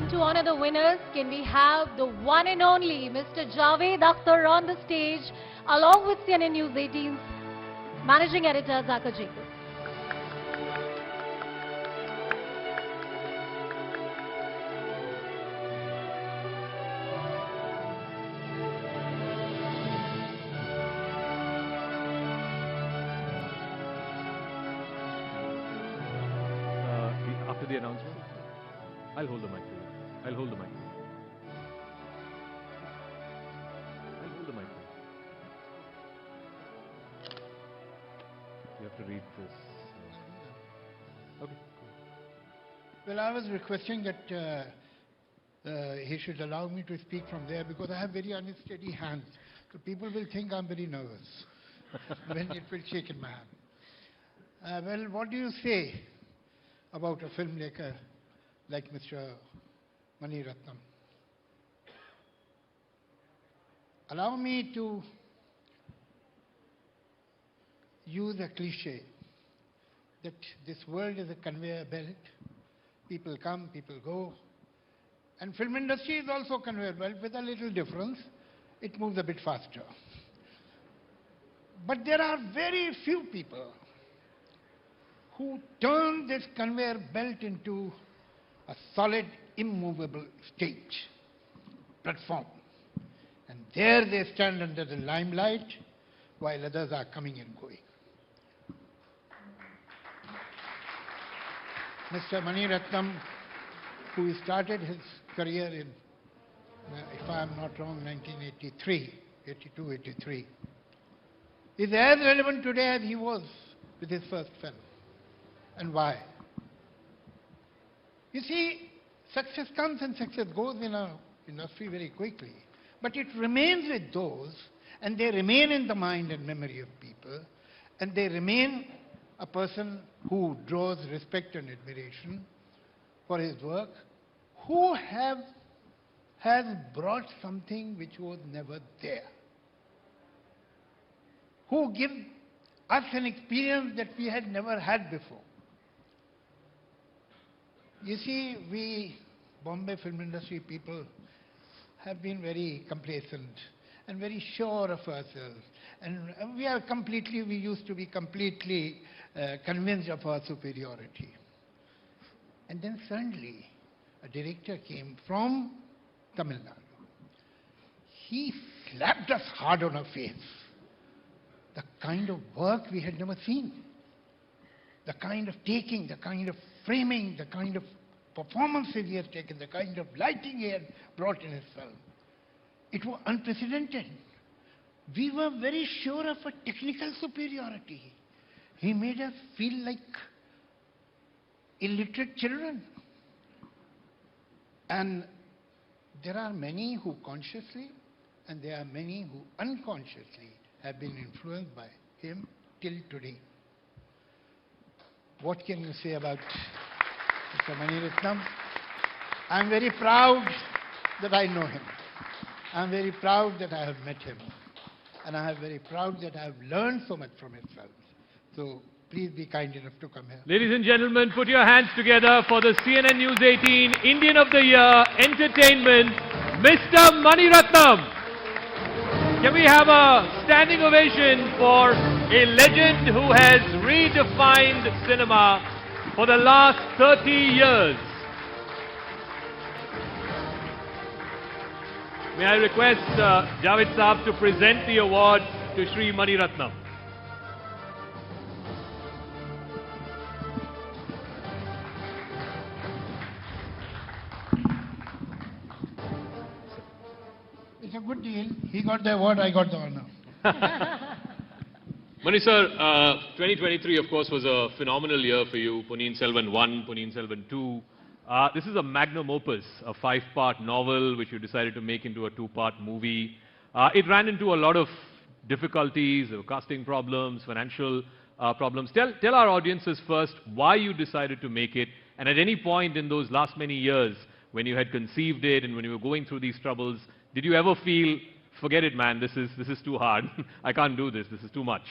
And to honor the winners, can we have the one and only Mr. Javed Akhtar on the stage, along with CNN News 18's Managing Editor Zakir Jacob. After the announcement, I'll hold the mic for you. I'll hold the mic. I'll hold the mic. You have to read this. Okay. Well, I was requesting that he should allow me to speak from there because I have very unsteady hands. So people will think I'm very nervous when it will shake in my hand. Well, what do you say about a filmmaker like Mr. Mani Ratnam? Allow me to use a cliche that this world is a conveyor belt. People come, people go. And film industry is also a conveyor belt with a little difference. It moves a bit faster. But there are very few people who turn this conveyor belt into a solid, immovable stage, platform. And there they stand under the limelight while others are coming and going. Mr. Mani Ratnam, who started his career in, if I am not wrong, 1983, 82, 83, is as relevant today as he was with his first film. And why? You see, success comes and success goes in our industry very quickly. But it remains with those, and they remain in the mind and memory of people, and they remain a person who draws respect and admiration for his work, who has brought something which was never there, who give us an experience that we had never had before. You see, we Bombay film industry people have been very complacent and very sure of ourselves. And we used to be completely convinced of our superiority. And then suddenly, a director came from Tamil Nadu. He slapped us hard on our face. The kind of work we had never seen. The kind of taking, the kind of framing, the kind of performances he has taken, the kind of lighting he had brought in his film. It was unprecedented. We were very sure of a technical superiority. He made us feel like illiterate children. And there are many who consciously and there are many who unconsciously have been influenced by him till today. What can you say about Mr. Mani Ratnam? I'm very proud that I know him. I'm very proud that I have met him. And I am very proud that I have learned so much from his films. So please be kind enough to come here. Ladies and gentlemen, put your hands together for the CNN News 18 Indian of the Year Entertainment, Mr. Mani Ratnam. Can we have a standing ovation for a legend who has redefined cinema for the last 30 years? May I request Javed Saab to present the award to Shri Mani Ratnam. It's a good deal. He got the award, I got the honor. Mani sir, 2023 of course was a phenomenal year for you. Ponniyin Selvan 1, Ponniyin Selvan 2. This is a magnum opus, a 5-part novel which you decided to make into a 2-part movie. It ran into a lot of difficulties, casting problems, financial problems. Tell our audiences first why you decided to make it, and at any point in those last many years when you had conceived it and when you were going through these troubles, did you ever feel, forget it man, this is too hard, I can't do this is too much?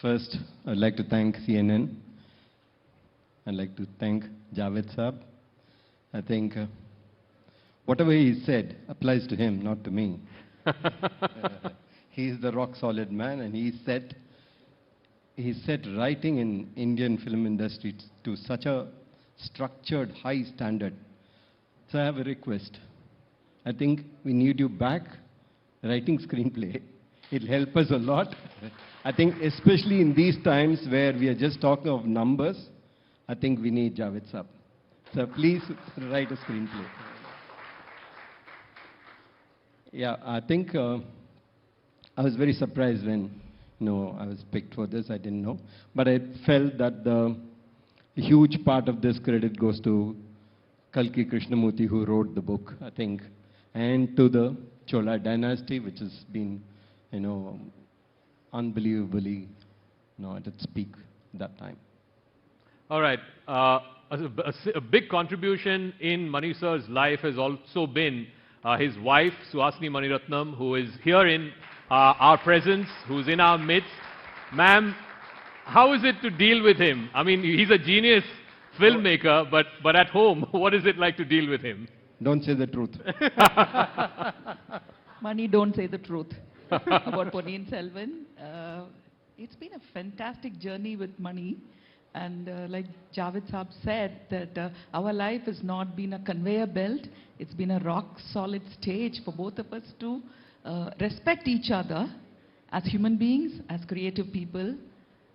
First, I'd like to thank CNN. I'd like to thank Javed Saab. I think whatever he said applies to him, not to me. He is the rock-solid man, and he set writing in Indian film industry to such a structured, high standard. So I have a request. I think we need you back writing screenplay. It'll help us a lot. I think especially in these times where we are just talking of numbers, I think we need Javed Saab. So please write a screenplay. Yeah, I think I was very surprised when I was picked for this. I didn't know. But I felt that the huge part of this credit goes to Kalki Krishnamurti, who wrote the book, I think, and to the Chola dynasty, which has been, unbelievably, at its peak that time. All right. A big contribution in Mani sir's life has also been his wife, Suhasini Mani Ratnam, who is here in our presence, who's in our midst. Ma'am, how is it to deal with him? I mean, he's a genius filmmaker, but at home, what is it like to deal with him? Don't say the truth. Mani, don't say the truth about Ponniyin Selvan. It's been a fantastic journey with Mani. And like Javed Saab said, that our life has not been a conveyor belt. It's been a rock-solid stage for both of us to respect each other as human beings, as creative people,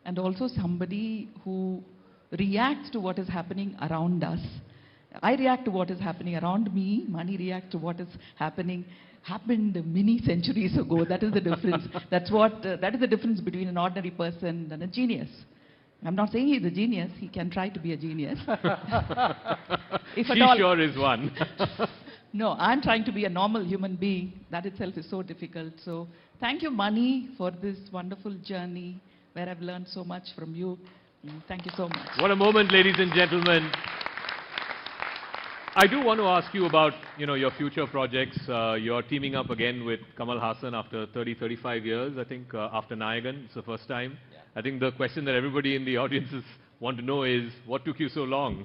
and also somebody who reacts to what is happening around us. I react to what is happening around me. Mani reacts to what is happened many centuries ago. That is the difference. That is the difference between an ordinary person and a genius. I'm not saying he's a genius. He can try to be a genius. She sure is one. No, I'm trying to be a normal human being. That itself is so difficult. So thank you, Mani, for this wonderful journey where I've learned so much from you. Thank you so much. What a moment, ladies and gentlemen. I do want to ask you about, your future projects. You're teaming up again with Kamal Haasan after 35 years, I think, after Nayagan. It's the first time. Yeah. I think the question that everybody in the audiences want to know is, what took you so long?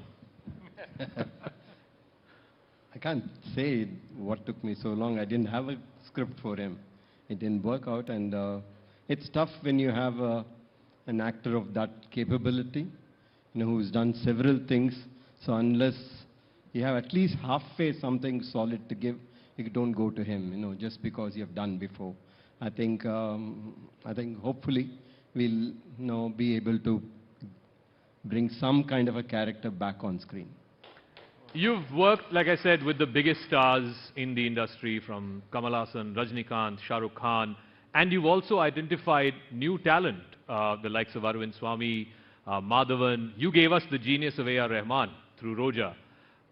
I can't say what took me so long. I didn't have a script for him. It didn't work out, and it's tough when you have an actor of that capability, who's done several things. So unless you have at least halfway something solid to give, you don't go to him, just because you have done before. I think hopefully we'll be able to bring some kind of a character back on screen. You've worked, like I said, with the biggest stars in the industry, from Kamal Haasan, Rajnikant, Shah Rukh Khan, and you've also identified new talent, the likes of Arvind Swamy, Madhavan. You gave us the genius of A.R. Rahman through Roja.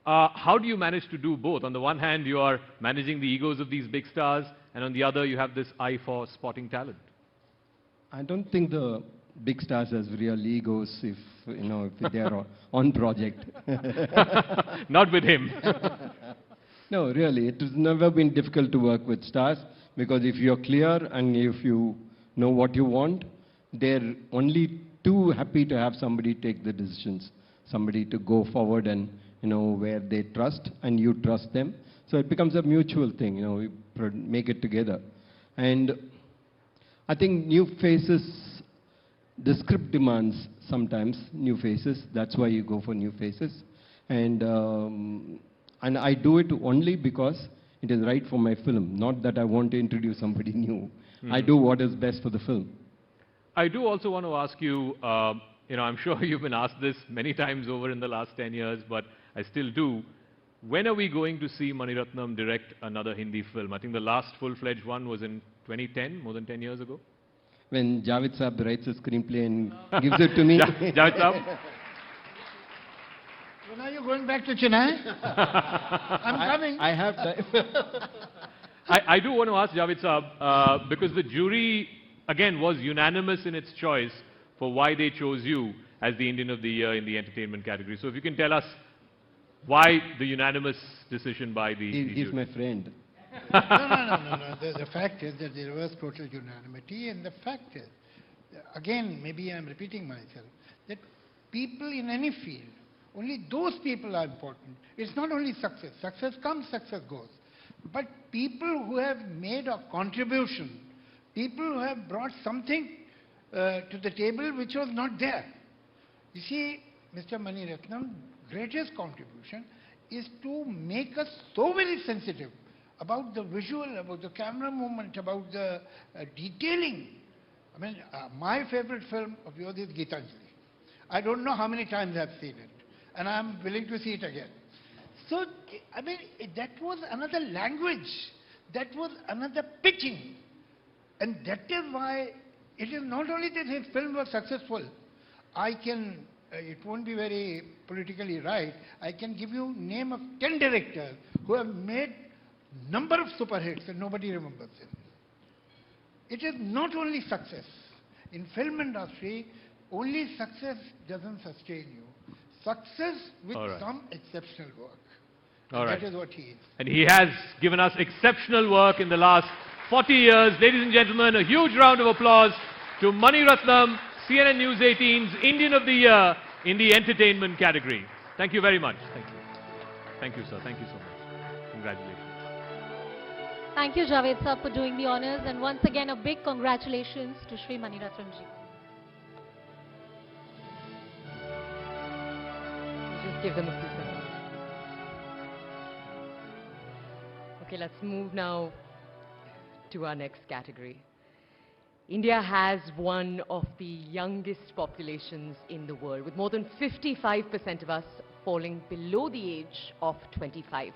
How do you manage to do both? On the one hand, you are managing the egos of these big stars, and on the other, you have this eye for spotting talent. I don't think the big stars has real egos if they are on project. Not with him. No, really, it has never been difficult to work with stars, because if you're clear and if you know what you want, they're only too happy to have somebody take the decisions, somebody to go forward and where they trust and you trust them. So it becomes a mutual thing, we make it together. And I think new faces, the script demands sometimes new faces. That's why you go for new faces. And I do it only because it is right for my film, not that I want to introduce somebody new. I do what is best for the film. I do also want to ask you, I'm sure you've been asked this many times over in the last 10 years, but I still do. When are we going to see Mani Ratnam direct another Hindi film? I think the last full-fledged one was in 2010, more than 10 years ago. When Javed Saab writes a screenplay and gives it to me. Javed Saab? When are you going back to Chennai? I'm coming. I have time. I do want to ask Javed Saab, because the jury, again, was unanimous in its choice for why they chose you as the Indian of the Year in the entertainment category. So if you can tell us why the unanimous decision by the jury. He's my friend. No. The fact is that there was total unanimity, and the fact is, again, maybe I'm repeating myself, that people in any field Only those people are important. It's not only success. Success comes, success goes. But people who have made a contribution, people who have brought something to the table which was not there. You see, Mr. Mani Ratnam's greatest contribution is to make us so very sensitive about the visual, about the camera movement, about the detailing. I mean, my favorite film of yours is Gitanjali. I don't know how many times I've seen it, and I'm willing to see it again. So, I mean, that was another language. That was another pitching. And that is why it is not only that his film was successful. I can, it won't be very politically right, I can give you name of 10 directors who have made number of super hits and nobody remembers them. It is not only success. In film industry, only success doesn't sustain you. Success with some exceptional work. That is what he is. And he has given us exceptional work in the last 40 years. Ladies and gentlemen, a huge round of applause to Mani Ratnam, CNN News 18's Indian of the Year in the entertainment category. Thank you very much. Thank you. Thank you, sir. Thank you so much. Congratulations. Thank you, Javed sir, for doing the honors. And once again, a big congratulations to Shri Mani Ratnam ji. Just give them a few seconds. Okay, let's move now to our next category. India has one of the youngest populations in the world, with more than 55% of us falling below the age of 25.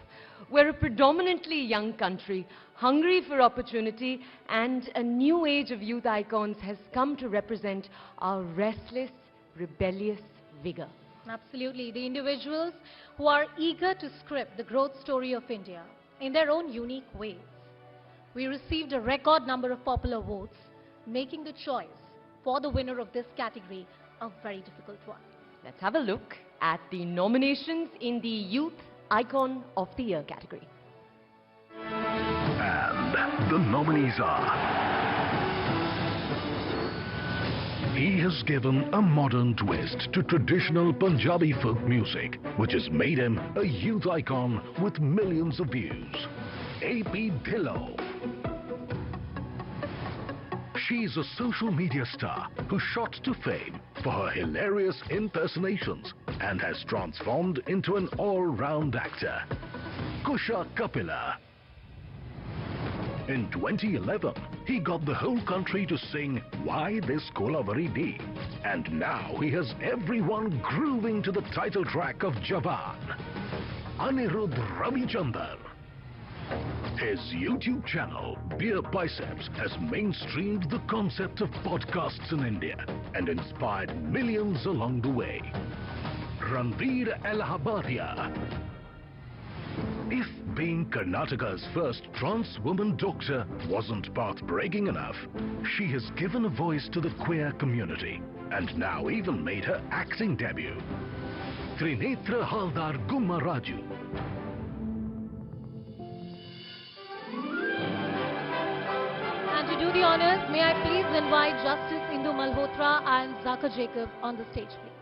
We're a predominantly young country, hungry for opportunity, and a new age of youth icons has come to represent our restless, rebellious vigor. Absolutely. The individuals who are eager to script the growth story of India in their own unique ways. We received a record number of popular votes, making the choice for the winner of this category a very difficult one. Let's have a look at the nominations in the Youth Icon of the Year category. And the nominees are... He has given a modern twist to traditional Punjabi folk music, which has made him a youth icon with millions of views. A.P. Dhillon. She's a social media star who shot to fame for her hilarious impersonations and has transformed into an all-round actor. Kusha Kapila. In 2011, he got the whole country to sing Why This Kolavari Dee, and now he has everyone grooving to the title track of Jawan. Anirudh Ravichandran. His YouTube channel, Beer Biceps, has mainstreamed the concept of podcasts in India and inspired millions along the way. Ranveer Allahabadia. If being Karnataka's first trans woman doctor wasn't path-breaking enough, she has given a voice to the queer community and now even made her acting debut. Trinetra Haldar Gummaraju. And to do the honors, may I please invite Justice Indu Malhotra and Zaka Jacob on the stage, please.